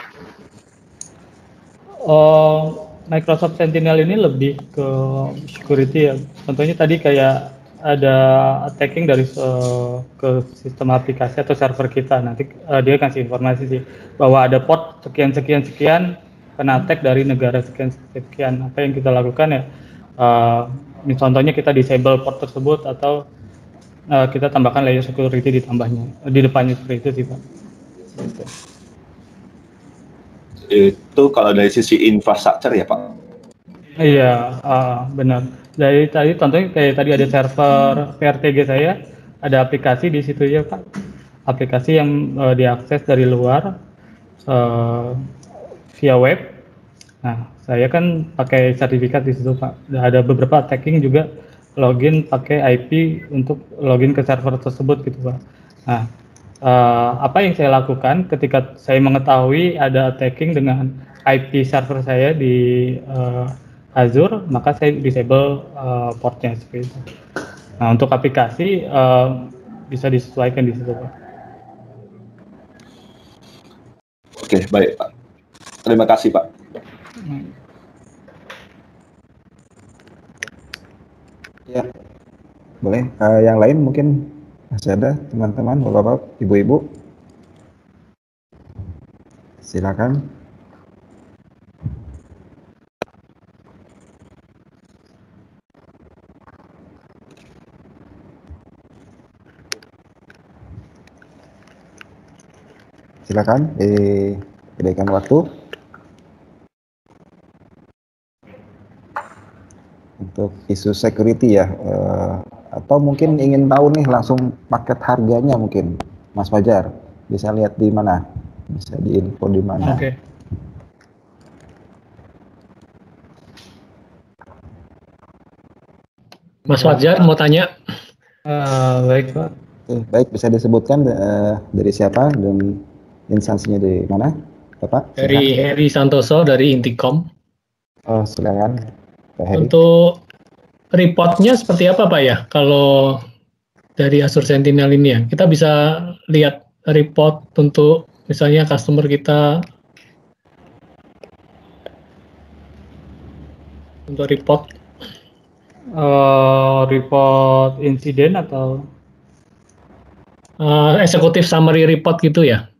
Microsoft Sentinel ini lebih ke security ya. Contohnya tadi kayak ada attacking dari ke sistem aplikasi atau server kita. Nanti dia kasih informasi sih bahwa ada port sekian kena attack dari negara sekian. Apa yang kita lakukan ya? Contohnya kita disable port tersebut atau kita tambahkan layer security di depannya seperti itu sih, Pak. Gitu. Itu kalau dari sisi infrastruktur ya, Pak? Iya, benar. Dari tadi contohnya kayak tadi ada server PRTG saya, ada aplikasi di situ ya, Pak. Aplikasi yang diakses dari luar via web. Nah, saya kan pakai sertifikat di situ, Pak. Ada beberapa attacking juga login pakai IP untuk login ke server tersebut gitu, Pak. Nah, apa yang saya lakukan ketika saya mengetahui ada attacking dengan IP server saya di Azure, maka saya disable portnya seperti itu. Nah, untuk aplikasi bisa disesuaikan di situ, Pak. Oke, baik, Pak. Terima kasih, Pak. Ya, boleh. Yang lain mungkin masih ada teman-teman, bapak-bapak, ibu-ibu. Silakan. Silakan diberikan waktu untuk isu security ya, atau mungkin ingin tahu nih langsung paket harganya mungkin, Mas Fajar bisa lihat di mana, bisa diinfo di mana? Oke. Mas Fajar mau tanya? Baik, Pak. Baik, bisa disebutkan dari siapa dan instansinya dari mana, Bapak? Dari Heri Santoso dari Intikom. Oh, silakan, Pak Heri. Untuk reportnya seperti apa, Pak ya? Kalau dari Azure Sentinel ini ya, kita bisa lihat report untuk misalnya customer kita untuk report. Report insiden atau Executive summary report gitu ya?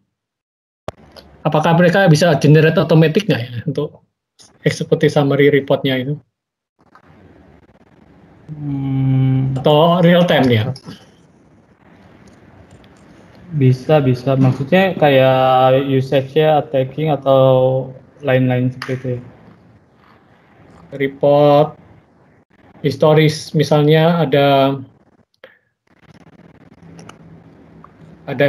Apakah mereka bisa generate otomatis nggak ya untuk executive summary reportnya itu? Atau real time ya? Bisa. Maksudnya kayak usage-nya, attacking atau lain-lain seperti itu ya? Report historis misalnya ada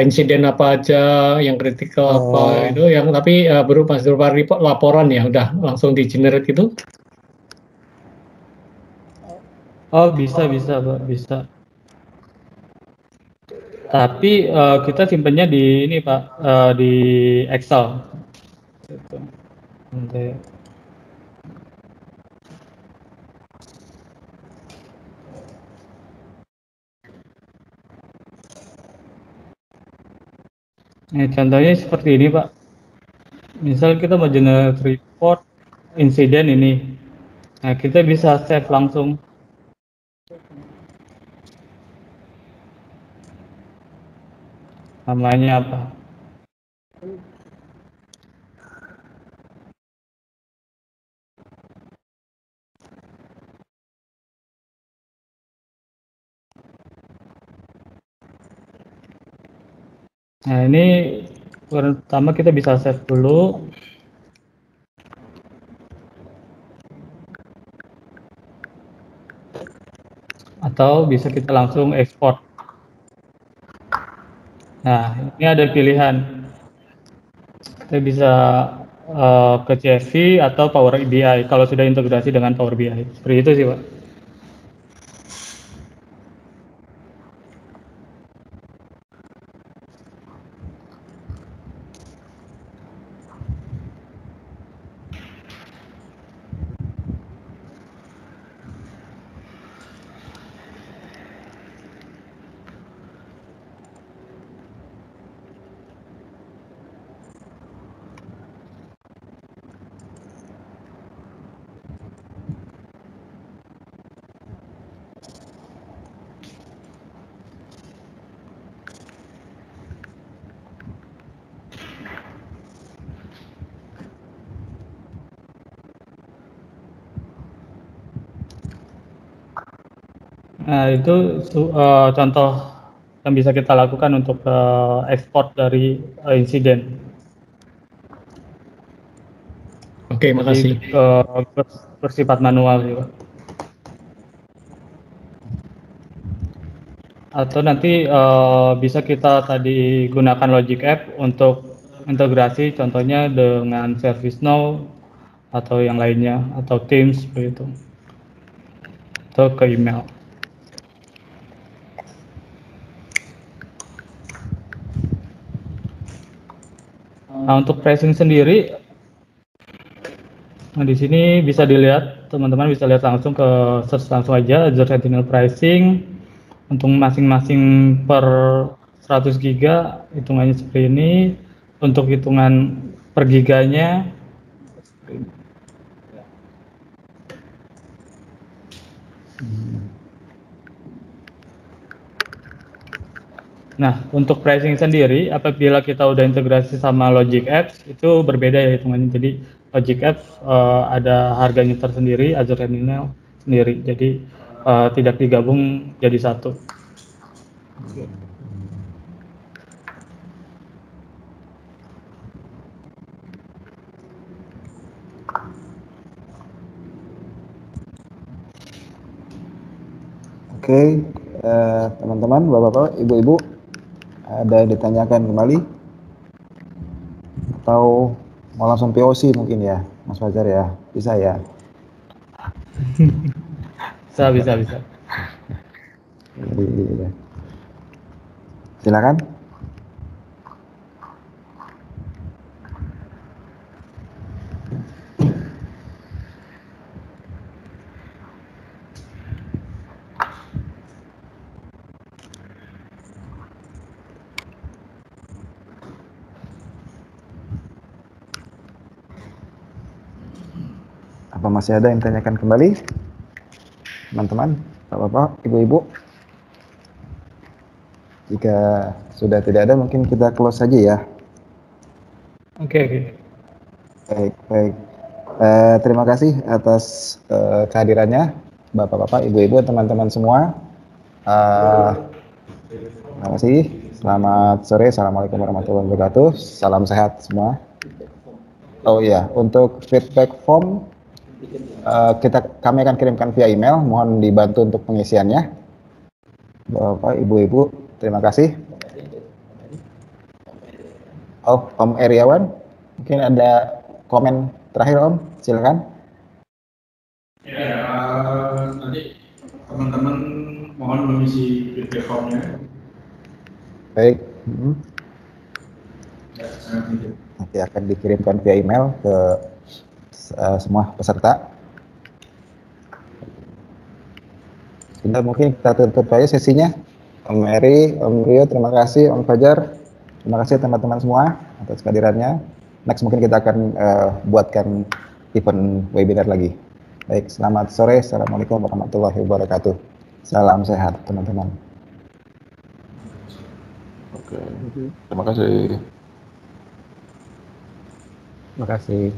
insiden apa aja yang kritikal apa itu yang tapi berupa report laporan ya udah langsung di generate gitu. Oh, bisa Pak, bisa. Tapi kita simpannya di ini Pak, di Excel. Nanti. Contohnya seperti ini Pak. Misal kita mau generate report insiden ini, nah kita bisa save langsung. Namanya apa? Nah ini pertama kita bisa save dulu. Atau bisa kita langsung ekspor. Nah ini ada pilihan. Kita bisa ke CSV atau Power BI kalau sudah integrasi dengan Power BI. Seperti itu sih Pak. Nah, itu contoh yang bisa kita lakukan untuk ekspor dari insiden. Oke, makasih. Bersifat manual juga. Atau nanti bisa kita tadi gunakan Logic App untuk integrasi, contohnya dengan ServiceNow atau yang lainnya, atau Teams begitu, atau ke email. Nah, untuk pricing sendiri, nah di sini bisa dilihat, teman-teman bisa lihat langsung ke search langsung aja Azure Sentinel Pricing. Untuk masing-masing per 100 giga hitungannya seperti ini. Untuk hitungan per giganya nah, untuk pricing sendiri, apabila kita udah integrasi sama Logic Apps, itu berbeda ya hitungannya. Jadi Logic Apps ada harganya tersendiri, Azure Sentinel sendiri. Jadi tidak digabung jadi satu. Oke, teman-teman, bapak-bapak, ibu-ibu, ada yang ditanyakan kembali? Atau mau langsung POC mungkin ya, Mas Fajar ya? Bisa ya? Bisa. Iya. Silakan. Apa masih ada yang tanyakan kembali? Teman-teman, bapak-bapak, ibu-ibu? Jika sudah tidak ada, mungkin kita close saja ya. Oke. Baik. Terima kasih atas kehadirannya, bapak-bapak, ibu-ibu, teman-teman semua. Terima kasih. Selamat sore. Assalamualaikum warahmatullahi wabarakatuh. Salam sehat semua. Oh iya, untuk feedback form kami akan kirimkan via email. Mohon dibantu untuk pengisiannya. Bapak, ibu-ibu, terima kasih. Oh, Om Eriawan, mungkin ada komen terakhir Om, silakan. Ya, nanti teman-teman mohon mengisi feedback formnya. Baik. Ya, sangat Nanti akan dikirimkan via email ke semua peserta. Sudah, mungkin kita tutup aja sesinya. Om Eri, Om Rio, terima kasih. Om Fajar, terima kasih teman-teman semua atas kehadirannya. Next mungkin kita akan buatkan event webinar lagi. Baik, selamat sore. Assalamualaikum warahmatullahi wabarakatuh. Salam sehat teman-teman. Oke, terima kasih. Terima kasih.